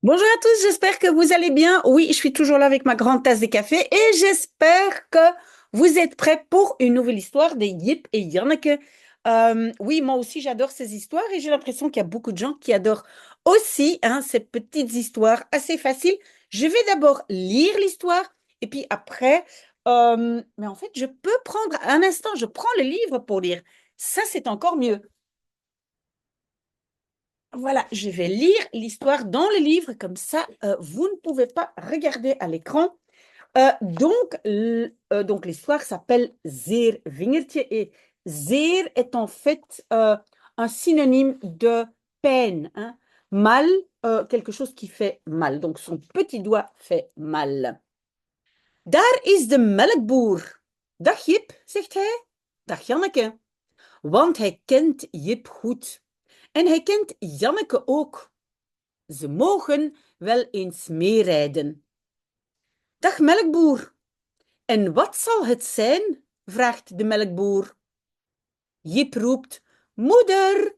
Bonjour à tous, j'espère que vous allez bien. Oui, je suis toujours là avec ma grande tasse de café et j'espère que vous êtes prêts pour une nouvelle histoire de Yip et Janneke. Oui, moi aussi j'adore ces histoires et j'ai l'impression qu'il y a beaucoup de gens qui adorent aussi ces petites histoires assez faciles. Je vais d'abord lire l'histoire et puis après, mais en fait, je peux prendre un instant, je prends le livre pour lire. Ça, c'est encore mieux. Voilà, je vais lire l'histoire dans le livre, comme ça, vous ne pouvez pas regarder à l'écran. Donc, l'histoire s'appelle Zeer Vingertje et zeer est en fait un synonyme de peine, hein. Mal, quelque chose qui fait mal. Donc, son petit doigt fait mal. Daar is de melkboer. Dag Jip, zegt hij. Dag Janneke, want hij kent Jip goed. En hij kent Janneke ook. Ze mogen wel eens meerijden. Dag melkboer. En wat zal het zijn? Vraagt de melkboer. Jip roept, moeder.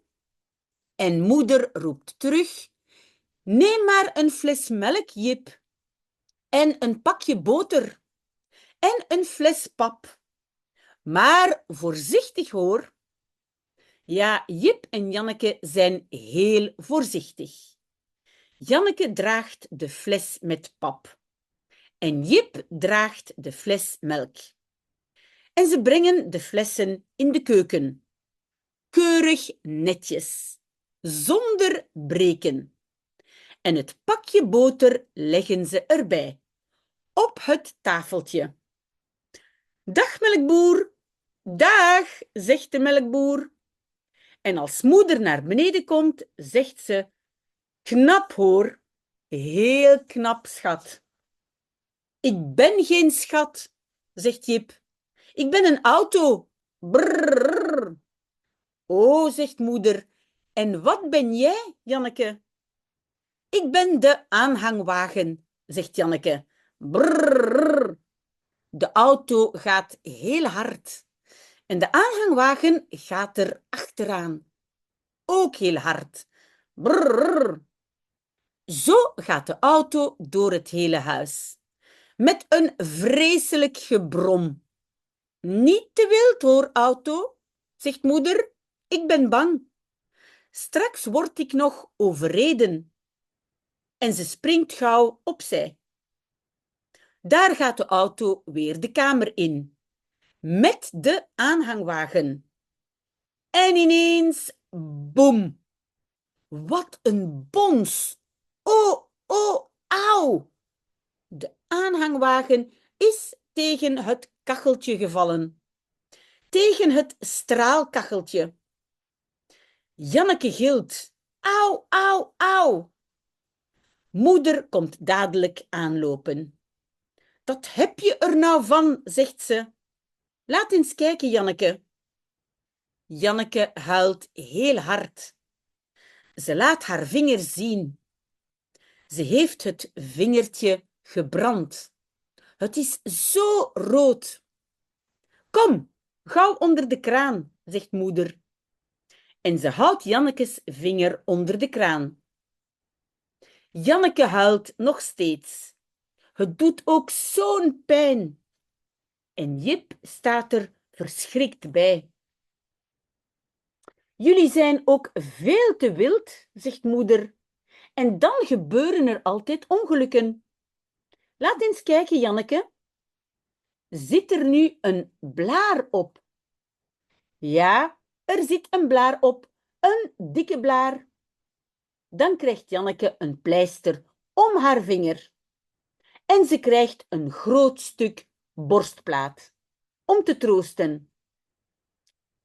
En moeder roept terug, neem maar een fles melk, Jip. En een pakje boter. En een fles pap. Maar voorzichtig hoor. Ja, Jip en Janneke zijn heel voorzichtig. Janneke draagt de fles met pap. En Jip draagt de fles melk. En ze brengen de flessen in de keuken. Keurig netjes, zonder breken. En het pakje boter leggen ze erbij, op het tafeltje. Dag melkboer, dag, zegt de melkboer. En als moeder naar beneden komt, zegt ze, knap hoor, heel knap schat. Ik ben geen schat, zegt Jip. Ik ben een auto. Brrr. Oh, zegt moeder. En wat ben jij, Janneke? Ik ben de aanhangwagen, zegt Janneke. Brrr. De auto gaat heel hard. En de aanhangwagen gaat er achteraan. Ook heel hard. Brrr. Zo gaat de auto door het hele huis. Met een vreselijk gebrom. Niet te wild hoor, auto, zegt moeder. Ik ben bang. Straks word ik nog overreden. En ze springt gauw opzij. Daar gaat de auto weer de kamer in. Met de aanhangwagen. En ineens, boem. Wat een bons. Oh, oh, auw. De aanhangwagen is tegen het kacheltje gevallen. Tegen het straalkacheltje. Janneke gilt. Auw, auw, auw. Moeder komt dadelijk aanlopen. Wat heb je er nou van, zegt ze. Laat eens kijken, Janneke. Janneke huilt heel hard. Ze laat haar vinger zien. Ze heeft het vingertje gebrand. Het is zo rood. Kom, gauw onder de kraan, zegt moeder. En ze houdt Jannekes vinger onder de kraan. Janneke huilt nog steeds. Het doet ook zo'n pijn. En Jip staat er verschrikt bij. Jullie zijn ook veel te wild, zegt moeder. En dan gebeuren er altijd ongelukken. Laat eens kijken, Janneke. Zit er nu een blaar op? Ja, er zit een blaar op. Een dikke blaar. Dan krijgt Janneke een pleister om haar vinger. En ze krijgt een groot stuk borstplaat om te troosten.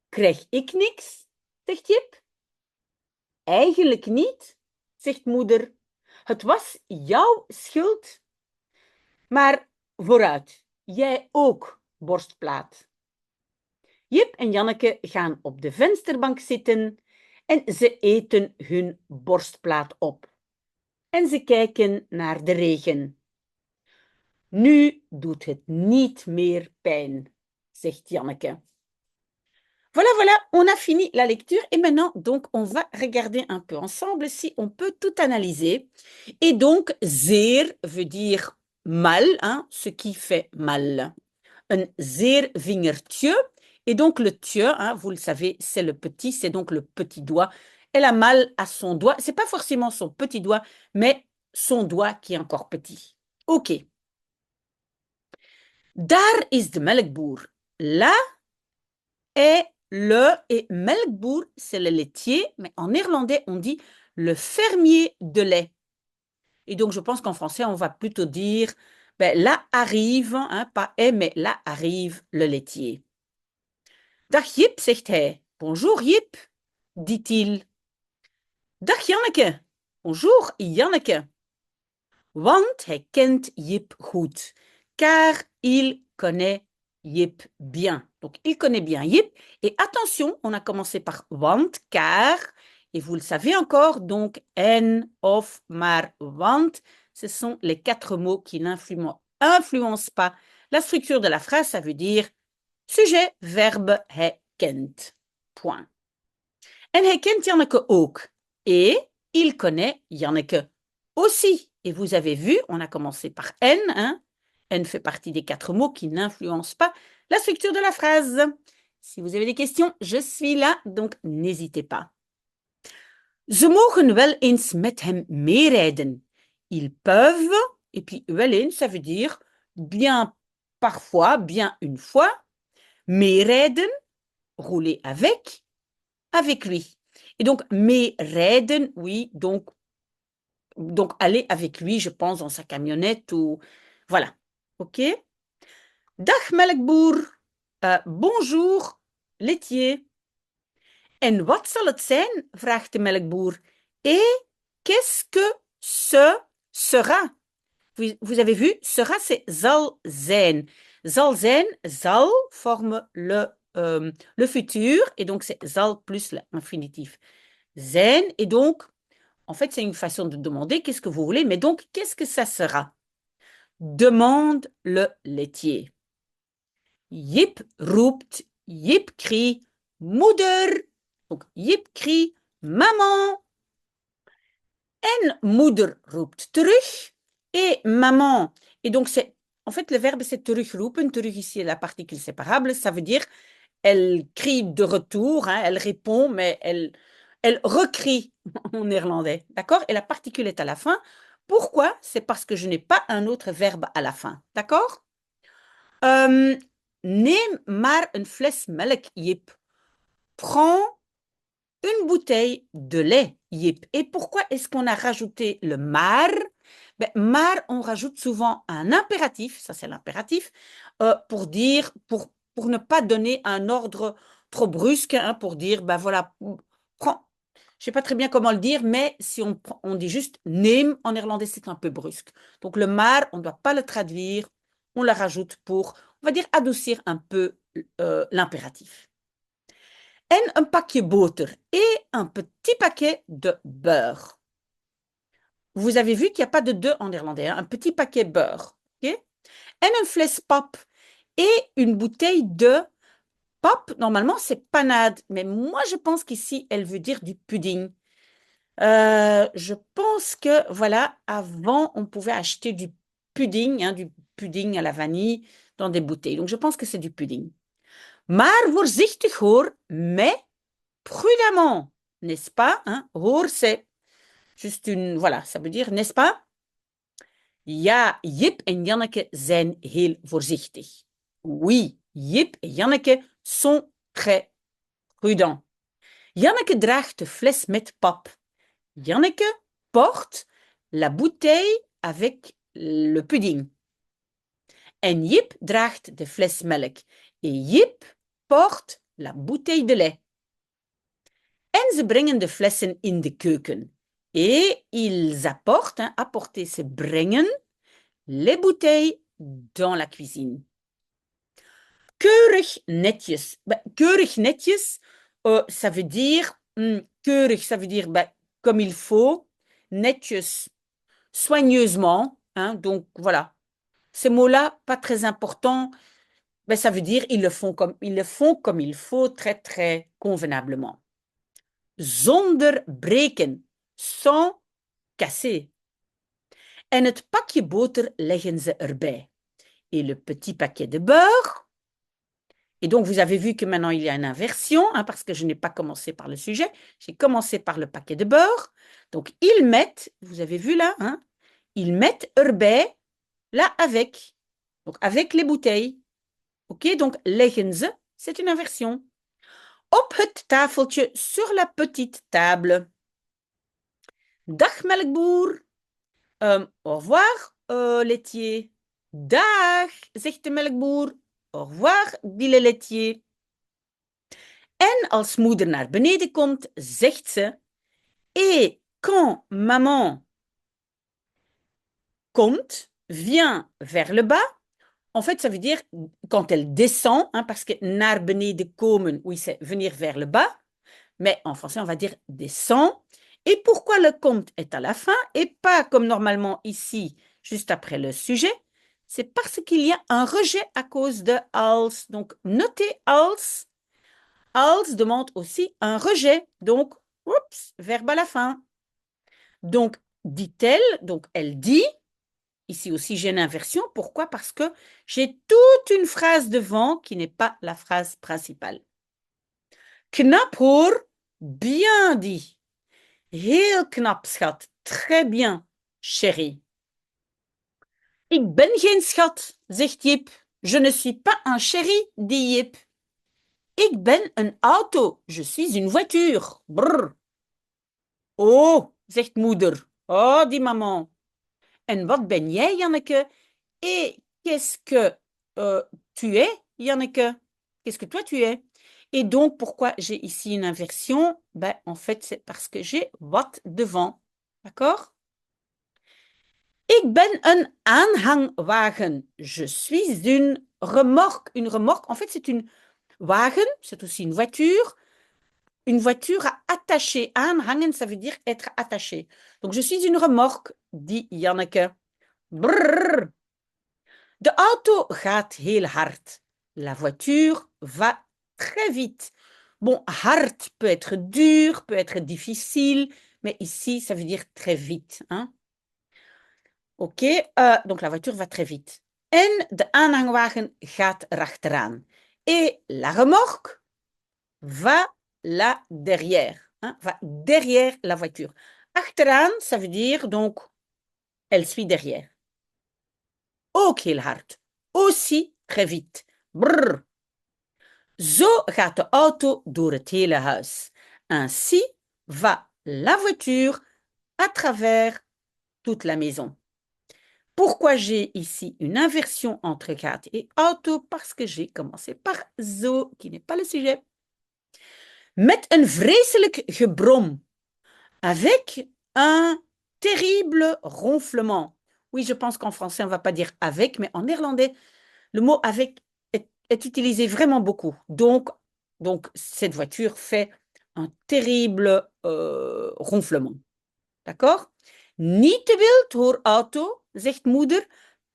Krijg ik niks? Zegt Jip. Eigenlijk niet, zegt moeder. Het was jouw schuld. Maar vooruit, jij ook borstplaat. Jip en Janneke gaan op de vensterbank zitten en ze eten hun borstplaat op. En ze kijken naar de regen. Nu doet het niet meer pijn, zegt Janneke. Voilà, voilà, on a fini la lecture et maintenant, donc, on va regarder un peu ensemble si on peut tout analyser. Et donc, zeer veut dire mal, hein, ce qui fait mal. Un zeer vingertje. Et donc, le tje, hein, vous le savez, c'est le petit, c'est donc le petit doigt. Elle a mal à son doigt. C'est pas forcément son petit doigt, mais son doigt qui est encore petit. OK. Daar is de melkboer. Là est et melkboer, c'est le laitier, mais en néerlandais, on dit le fermier de lait. Et donc, je pense qu'en français, on va plutôt dire, ben, là arrive, hein, pas est, mais là arrive le laitier. Dag Jip, zegt hij. Bonjour Jip, dit-il. Dag Janneke. Bonjour Janneke. Want hij kent Jip goed, car il connaît Jip bien. Donc, il connaît bien Jip. Et attention, on a commencé par want, car, et vous le savez encore, donc en, of, maar, want, ce sont les 4 mots qui n'influencent pas la structure de la phrase. Ça veut dire sujet, verbe, hij kent. Point. En hij kent Janneke ook. Et il connaît Janneke aussi. Et vous avez vu, on a commencé par N. Hein? N fait partie des 4 mots qui n'influencent pas la structure de la phrase. Si vous avez des questions, je suis là, donc n'hésitez pas. Ze mogen wel eens met hem meerijden. Ils peuvent, et puis wel eens, ça veut dire bien parfois, bien une fois, meerijden, rouler avec lui. Et donc, meerijden, oui, donc aller avec lui, je pense, dans sa camionnette ou... Voilà, ok. Dag melkboer, bonjour laitier. En wat zal het zijn, vraagt de melkboer. Et qu'est-ce que ce sera? Vous avez vu, sera, c'est zal zijn. Zal zijn, zal forme le futur, et donc c'est zal plus l'infinitif. Zijn, et donc, en fait, c'est une façon de demander qu'est-ce que vous voulez, mais donc, qu'est-ce que ça sera? Demande le laitier. Jip roept, Jip crie, moeder. Donc, Jip crie, maman. En moeder roept terug. Et maman. Et donc, c'est, en fait, le verbe, c'est terugroepen. Terug ici est la particule séparable. Ça veut dire, elle crie de retour, hein, elle répond, mais elle recrie en néerlandais. D'accord? Et la particule est à la fin. Pourquoi? C'est parce que je n'ai pas un autre verbe à la fin. D'accord? Neem maar een fles melk, Jip. Prends une bouteille de lait, Jip. Et pourquoi est-ce qu'on a rajouté le maar? Ben, maar, on rajoute souvent un impératif, ça c'est l'impératif, pour dire, pour ne pas donner un ordre trop brusque, hein, pour dire, ben voilà, prends. Je ne sais pas très bien comment le dire, mais si on dit juste neem en néerlandais, c'est un peu brusque. Donc le maar, on ne doit pas le traduire, on le rajoute pour, on va dire, adoucir un peu l'impératif. En un paquet boter et un petit paquet de beurre. Vous avez vu qu'il n'y a pas de deux en néerlandais, hein, un petit paquet beurre. Okay? En een fles pap et une bouteille de pap. Normalement, c'est panade, mais moi, je pense qu'ici, elle veut dire du pudding. Je pense que, voilà, avant, on pouvait acheter du pudding, hein, du pudding à la vanille dans des bouteilles. Donc, je pense que c'est du pudding. Maar voorzichtig hoor, mais prudemment, n'est-ce pas? Hein? Hoor, c'est juste une... Voilà, ça veut dire, n'est-ce pas? Ja, Jip en Janneke zijn heel voorzichtig. Oui, Jip en Janneke sont très prudents. Janneke draagt de fles met pap. Janneke porte la bouteille avec le pudding. En Jip draagt de fles melk. Et Jip porte la bouteille de lait. En ze brengen de flessen in de keuken. Et ils apportent, hein, apporter, c'est brengen, les bouteilles dans la cuisine. Keurig netjes. Keurig netjes, ça veut dire, keurig, ça veut dire comme il faut, netjes, soigneusement. Hein, donc voilà, ces mots-là, pas très importants. Ben, ça veut dire ils le font comme il faut, très, très convenablement. Zonder breken, sans casser. En het pakje boter leggen ze erbij. Et le petit paquet de beurre. Et donc, vous avez vu que maintenant, il y a une inversion, hein, parce que je n'ai pas commencé par le sujet. J'ai commencé par le paquet de beurre. Donc, ils mettent, vous avez vu là, hein, ils mettent erbij, là, avec. Donc, avec les bouteilles. OK, donc, leggen ze, c'est une inversion. Op het tafeltje, sur la petite table. Dag melkboer. Au revoir, laitier. Dag, zegt de melkboer. Au revoir, dit le laitier. En als moeder naar beneden komt, zegt ze: Et quand maman komt, vient vers le bas. En fait, ça veut dire quand elle descend, hein, parce que naar beneden komen, oui, c'est venir vers le bas. Mais en français, on va dire descend. Et pourquoi le compte est à la fin et pas comme normalement ici, juste après le sujet? C'est parce qu'il y a un rejet à cause de als. Donc, notez als. Als demande aussi un rejet. Donc, oups, verbe à la fin. Donc, dit-elle, donc elle dit. Ici aussi, j'ai une inversion. Pourquoi? Parce que j'ai toute une phrase devant qui n'est pas la phrase principale. Knap hoor, bien dit. Heel knap, schat. Très bien, chérie. Ik ben geen schat, zegt Jip. Je ne suis pas un chéri, dit Jip. Ik ben een auto. Je suis une voiture. Brr. Oh, zegt moeder. Oh, dit maman. En wat ben jij, Janneke? Et qu'est-ce que tu es, Janneke? Qu'est-ce que toi tu es? Et donc, pourquoi j'ai ici une inversion? Ben, en fait, c'est parce que j'ai wat devant. D'accord? Ik ben een aanhangwagen. Je suis une remorque. Une remorque, en fait, c'est une wagen, c'est aussi une voiture. Une voiture à attacher. Aanhangen, ça veut dire être attaché. Donc, je suis une remorque, dit Janneke. Brrr. De auto gaat heel hard. La voiture va très vite. Bon, hard peut être dur, peut être difficile, mais ici, ça veut dire très vite. Hein? OK, donc la voiture va très vite. En de aanhangwagen gaat erachteraan. Et la remorque va là derrière. Hein? Va derrière la voiture. Achteraan, ça veut dire donc, elle suit derrière. Ook heel hard. Aussi très vite. Brrr. Zo gaat de auto door het hele huis. Ainsi va la voiture à travers toute la maison. Pourquoi j'ai ici une inversion entre gaat et auto? Parce que j'ai commencé par zo, qui n'est pas le sujet. Met een vreselijk gebrom. Avec un terrible ronflement. Oui, je pense qu'en français, on ne va pas dire avec, mais en néerlandais, le mot avec est utilisé vraiment beaucoup. Donc, cette voiture fait un terrible ronflement. D'accord? Niet te wild hoor, auto, zegt moeder.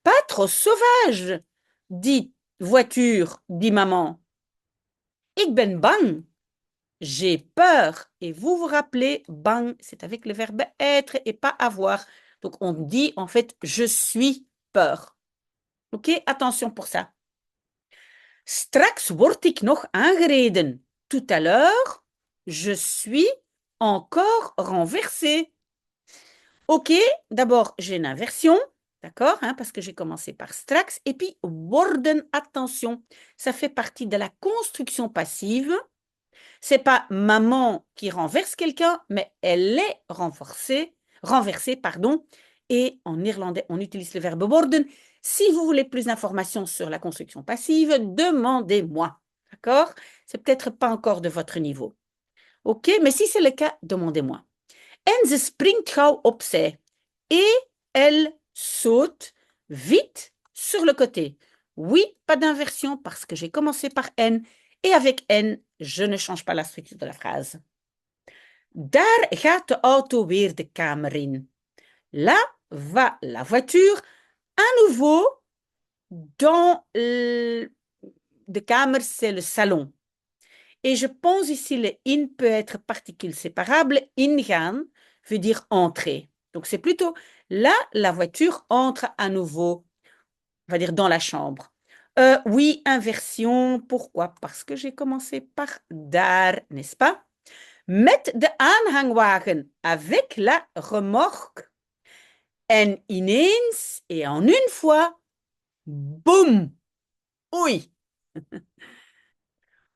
Pas trop sauvage, dit voiture, dit maman. Ik ben bang. J'ai peur. Et vous vous rappelez, bang, c'est avec le verbe être et pas avoir. Donc, on dit en fait, je suis peur. OK? Attention pour ça. Straks word ik nog aangereden. Tout à l'heure, je suis encore renversé. OK, d'abord, j'ai une inversion, d'accord, hein, parce que j'ai commencé par straks. Et puis, worden, attention, ça fait partie de la construction passive. C'est pas maman qui renverse quelqu'un, mais elle est renversée, pardon. Et en néerlandais, on utilise le verbe worden. Si vous voulez plus d'informations sur la construction passive, demandez-moi. D'accord? C'est peut-être pas encore de votre niveau. OK? Mais si c'est le cas, demandez-moi. En ze springt gauw opzij. Et elle saute vite sur le côté. Oui, pas d'inversion parce que j'ai commencé par N. Et avec N, je ne change pas la structure de la phrase. Daar gaat de auto weer de kamer in. Là va la voiture à nouveau dans de kamer, c'est le salon. Et je pense ici, le in peut être particule séparable. Ingaan veut dire entrer. Donc, c'est plutôt là, la voiture entre à nouveau, on va dire, dans la chambre. Oui, inversion. Pourquoi? Parce que j'ai commencé par daar, n'est-ce pas? Met de aanhangwagen avec la remorque. En ineens, et en une fois, boum! Oei,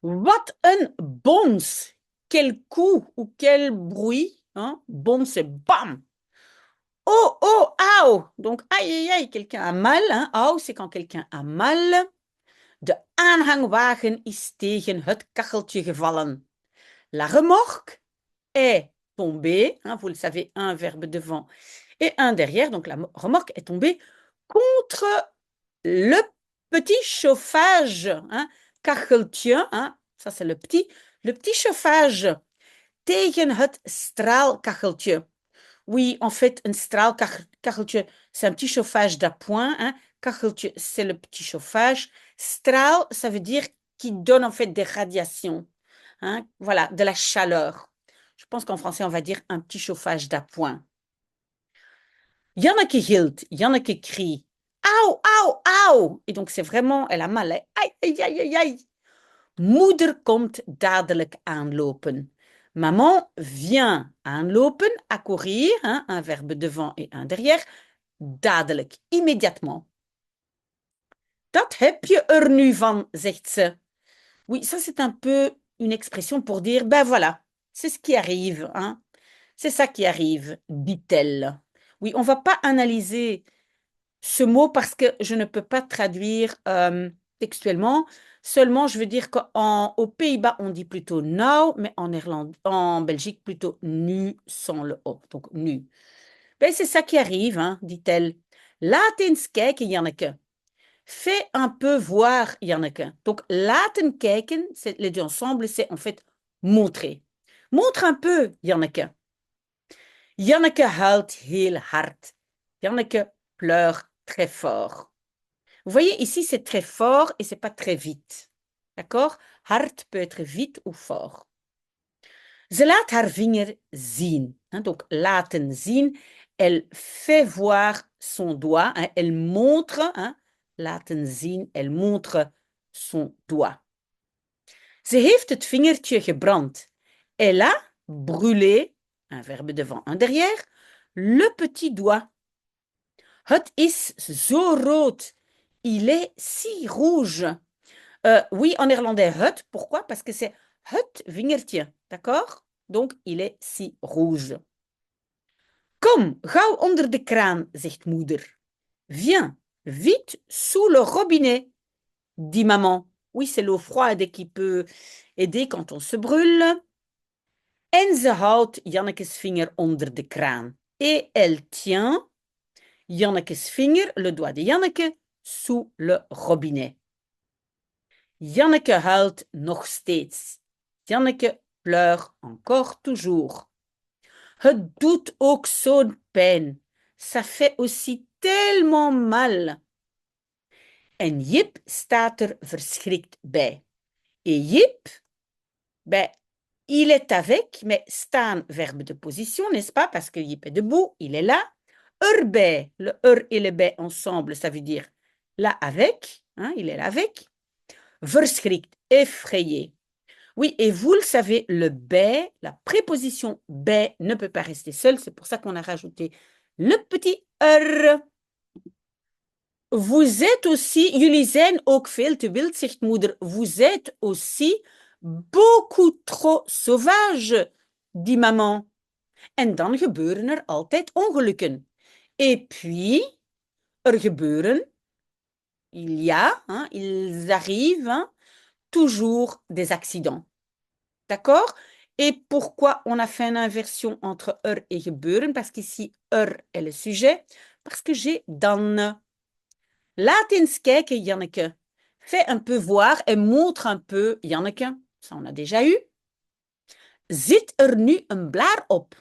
wat een bons! Quel coup ou quel bruit, hein? Bom, c'est bam! Oh, oh, au! Donc, aïe, aïe, aïe, quelqu'un a mal, hein? Au, c'est quand quelqu'un a mal. De aanhangwagen is tegen het kacheltje gevallen. La remorque est tombée, hein, vous le savez, un verbe devant et un derrière, donc la remorque est tombée contre le petit chauffage, hein, kacheltje, hein, ça c'est le petit chauffage tegen het straalkacheltje. Oui, en fait, un straalkacheltje, c'est un petit chauffage d'appoint, hein. Kacheltje, c'est le petit chauffage. Straal, ça veut dire qui donne en fait des radiations, hein, voilà, de la chaleur. Je pense qu'en français, on va dire un petit chauffage d'appoint. Janneke gilt, Janneke crie. Au, au, au! Et donc, c'est vraiment, elle a mal. Hein? Aïe, aïe, aïe, aïe, aïe. Moeder komt dadelijk aanlopen. Maman vient aanlopen, à courir, hein, un verbe devant et un derrière. Dadelijk, immédiatement. Dat heb je er nu van, zegt ze. Oui, ça c'est un peu une expression pour dire, ben voilà, c'est ce qui arrive, hein. C'est ça qui arrive, dit-elle. Oui, on ne va pas analyser ce mot parce que je ne peux pas traduire textuellement. Seulement, je veux dire qu'aux Pays-Bas, on dit plutôt nou, mais en Belgique, plutôt nu sans le O. Donc, nu. Ben, c'est ça qui arrive, hein, dit-elle. Laat eens kijken, Janneke. Fais un peu voir, Janneke. Donc, laten kijken, les deux ensemble, c'est en fait montrer. Montre un peu, Janneke. Janneke huilt heel hard. Janneke pleure très fort. Vous voyez, ici, c'est très fort et c'est pas très vite. D'accord? Hard peut être vite ou fort. Ze laat haar vinger zien. Hein, donc, laten zien, elle fait voir son doigt. Hein, elle montre, hein, laten zien, elle montre son doigt. Ze heeft het vingertje gebrand. Elle a brûlé, un verbe devant, un derrière, le petit doigt. Het is zo rood. Il est si rouge. Oui, en néerlandais, het. Pourquoi? Parce que c'est het vingertje. D'accord? Donc, il est si rouge. Kom, gauw onder de kraan, zegt moeder. Viens, vite sous le robinet, dit maman. Oui, c'est l'eau froide qui peut aider quand on se brûle. En ze houdt Jannekes vinger onder de kraan. Et elle tient Jannekes vinger, le doigt de Janneke, sous le robinet. Janneke huilt nog steeds. Janneke pleure encore toujours. Het doet ook zo'n pijn. Ça fait aussi tellement mal. En Jip staat er verschrikt bij. Et Jip, ben, il est avec, mais staan, verbe de position, n'est-ce pas? Parce que Jip est debout, il est là. Erbij, le et le bij ensemble, ça veut dire là avec, hein, il est là avec. Verschrikt, effrayé. Oui, et vous le savez, le bij, la préposition bij ne peut pas rester seule. C'est pour ça qu'on a rajouté le petit Vous êtes aussi, jullie zijn ook veel te wild, zegt moeder. Vous êtes aussi beaucoup trop sauvage, dit maman. En dan gebeuren er altijd ongelukken. Et puis, er gebeuren, il y a, hein, ils arrivent, hein, toujours des accidents. D'accord? Et pourquoi on a fait une inversion entre et gebeuren? Parce qu'ici, est le sujet. Parce que j'ai dan. Laat eens kijken, Janneke. Fais un peu voir et montre un peu, Janneke. Ça, on a déjà eu. Zit er nu een blaar op?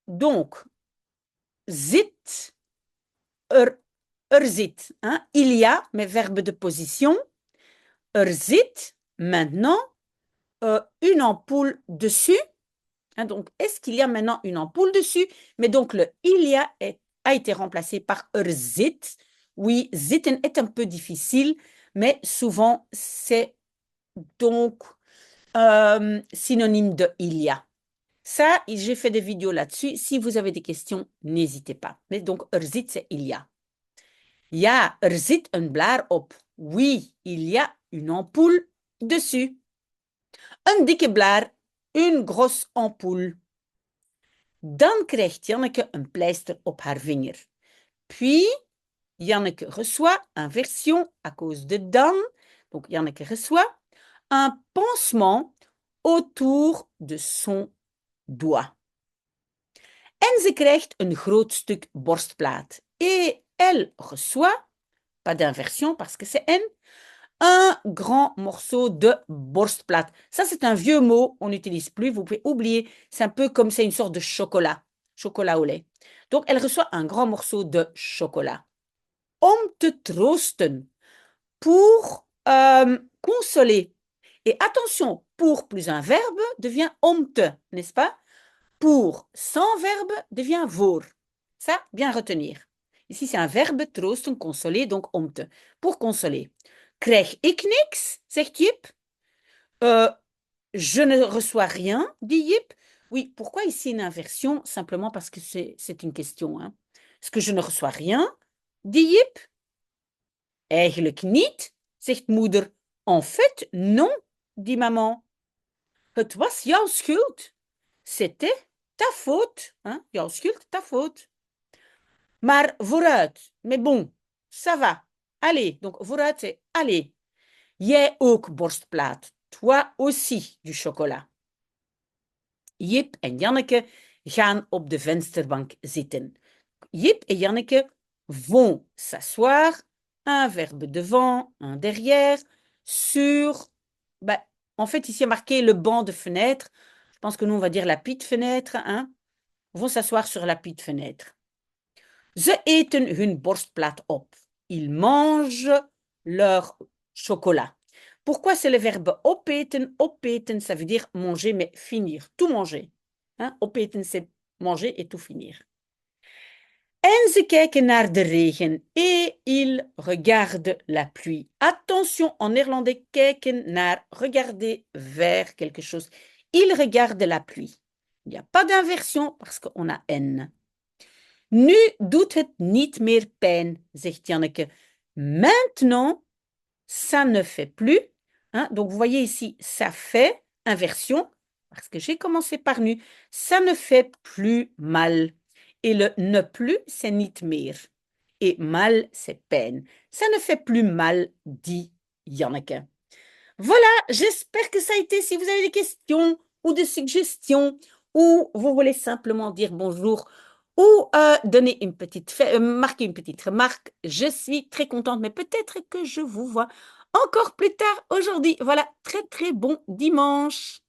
Donc, zit, er zit. Hein? Il y a, mais verbe de position. zit maintenant une ampoule dessus. Hein, donc, est-ce qu'il y a maintenant une ampoule dessus? Mais donc, le il y a été remplacé par zit. Oui, zitten est un peu difficile, mais souvent, c'est donc synonyme de il y a. Ça, j'ai fait des vidéos là-dessus. Si vous avez des questions, n'hésitez pas. Mais donc, zit, c'est il y a. Ja, zit een blaar op. Oui, il y a une ampoule dessus. Een dikke blaar, une grosse ampoule. Dan krijgt Janneke een pleister op haar vinger. Puis, Janneke reçoit, inversion à cause de dan, donc Janneke reçoit un pansement autour de son doigt. En ze krijgt een groot stuk borstplaat. Et elle reçoit, pas d'inversion parce que c'est N, un grand morceau de borstplaat. Ça, c'est un vieux mot, on n'utilise plus, vous pouvez oublier. C'est un peu comme c'est une sorte de chocolat, chocolat au lait. Donc, elle reçoit un grand morceau de chocolat. Om te troosten, pour consoler. Et attention, pour plus un verbe devient om te, n'est-ce pas? Pour sans verbe devient voor. Ça, bien retenir. Ici, c'est un verbe, troosten, consoler, donc om te. Pour consoler. Krijg ik niks, zegt Jip. Je ne reçois rien, dit Jip. Oui, pourquoi ici une inversion? Simplement parce que c'est une question. Hein. Est-ce que je ne reçois rien, dit Jip. Eigenlijk niet, zegt moeder. En fait, non, dit maman. Het was jouw schuld. C'était ta faute. Hein? Jouw schuld, ta faute. Maar vooruit. Mais bon, ça va. Allez, donc vooruit, c'est allez. Jij ook borstplaat. Toi aussi du chocolat. Jip en Janneke gaan op de vensterbank zitten. Jip et Janneke vont s'asseoir, un verbe devant, un derrière, sur... en fait, ici, il y a marqué le banc de fenêtre. Je pense que nous, on va dire la petite fenêtre. Hein? Vont s'asseoir sur la petite fenêtre. Ze eten hun borstplaat op. Ils mangent leur chocolat. Pourquoi c'est le verbe opeten? Opeten, ça veut dire manger, mais finir, tout manger. Hein? Opeten, c'est manger et tout finir. En ze kijken naar de regen et ils regardent la pluie. Attention, en néerlandais, kijken naar, regarder vers quelque chose. Ils regardent la pluie. Il n'y a pas d'inversion parce qu'on a N. Nu doet het niet meer pijn, zegt Janneke. Maintenant, ça ne fait plus. Hein? Donc, vous voyez ici, ça fait, inversion, parce que j'ai commencé par nu. Ça ne fait plus mal. Et le ne plus, c'est niet meer. Et mal, c'est peine. Ça ne fait plus mal, dit Janneke. Voilà, j'espère que ça a été. Si vous avez des questions ou des suggestions, ou vous voulez simplement dire bonjour, ou donner une petite marquer une petite remarque, je suis très contente, mais peut-être que je vous vois encore plus tard aujourd'hui. Voilà, très très bon dimanche.